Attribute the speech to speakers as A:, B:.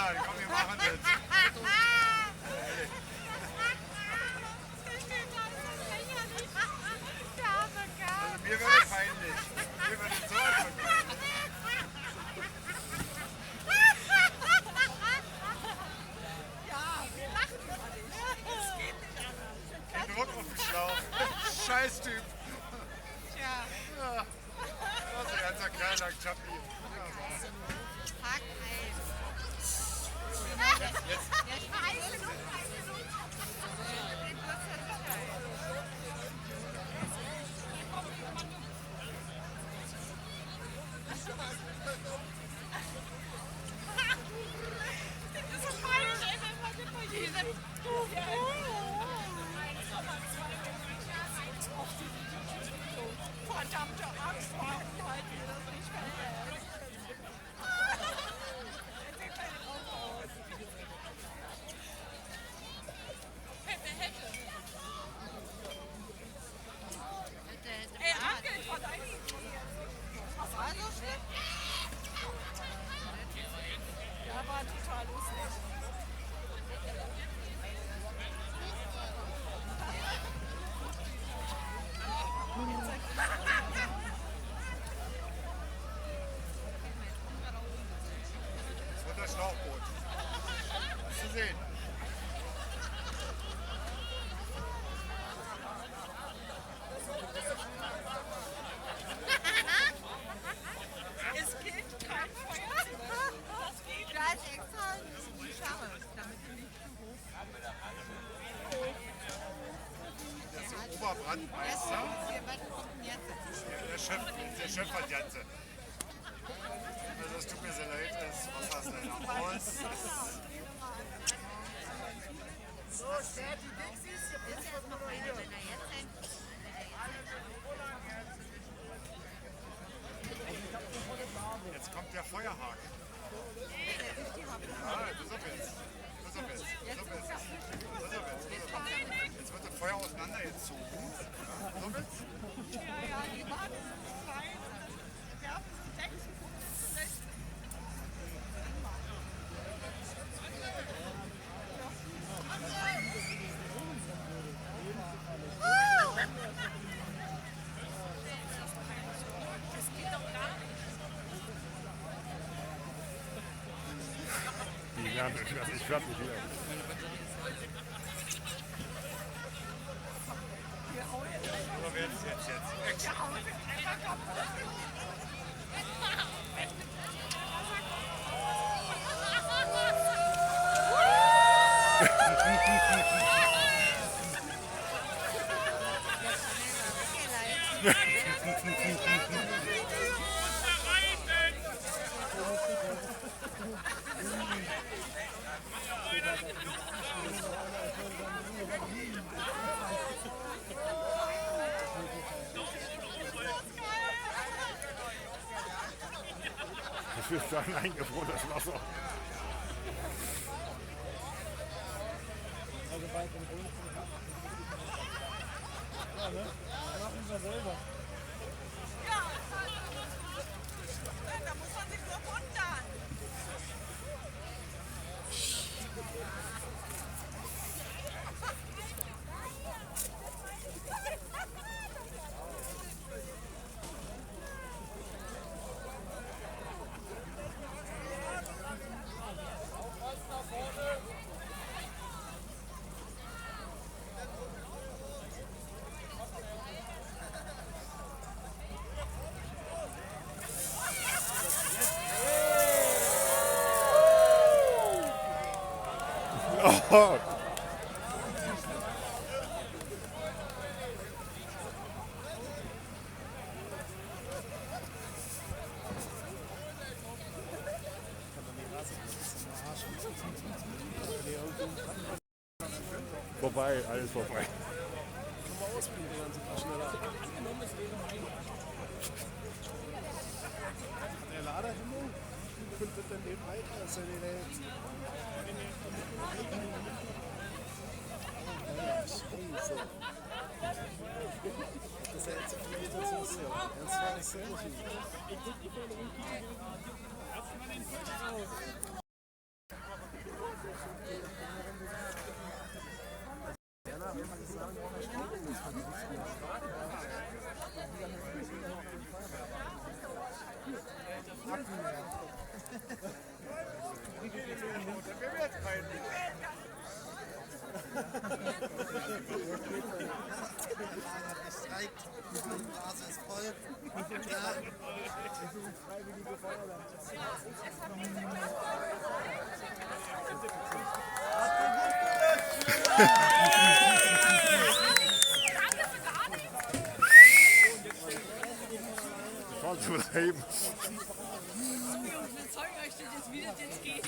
A: Ja, komm, wir machen das. Also mir wäre peinlich. Mir würde so den Druck auf den Schlauch. Scheiß Typ. Ja. Das ist ein ganzer Kerl, der Chappi.
B: Hack ein.
A: Jetzt.
C: Verdammte Angst vor halt mir das nicht verhält. Ey, Angel, von deinem was war so schlimm? Ja, war total lustig.
A: Das wird das Schlauchboot. Hast du sehen?
C: Es geht kein Feuer.
B: Da ist extra die Scharre, damit sie nicht zu hoch
A: Das ist der Oberbrandmeister.
B: Was kommt denn jetzt?
A: Der Chef hat Janze. Also es tut mir sehr leid, das Wasser ist leider aus.
B: Ist erst noch einer, wenn er jetzt hängt.
A: Jetzt kommt der Feuerhaken. Ja, pass auf jetzt. Pass auf jetzt. Pass auf jetzt. Pass auf jetzt. Jetzt wird das Feuer auseinandergezogen. Pass auf jetzt.
C: Ja, die warten rein. Werfen sie Deck.
D: Die werden, ich werde nicht wieder.
A: So jetzt.
D: Ich will sagen, eingefrorenes Wasser.
E: Also bald im Grund. Ja, ne? Machen wir selber.
C: Ja, da muss man sich nur wundern.
D: Oh. Vorbei, alles vorbei.
E: Kann man ausbilden, dann sind wir schneller. Der Laderhimmel könnte dann eben weiter, also der jetzt. Das ist ja jetzt so viel Situation. Das war nicht sehr viel. Steigt, die Blase ist voll. Ja.
D: Fahren Sie mal eben.
C: Wir zeigen euch das jetzt, wie das jetzt geht.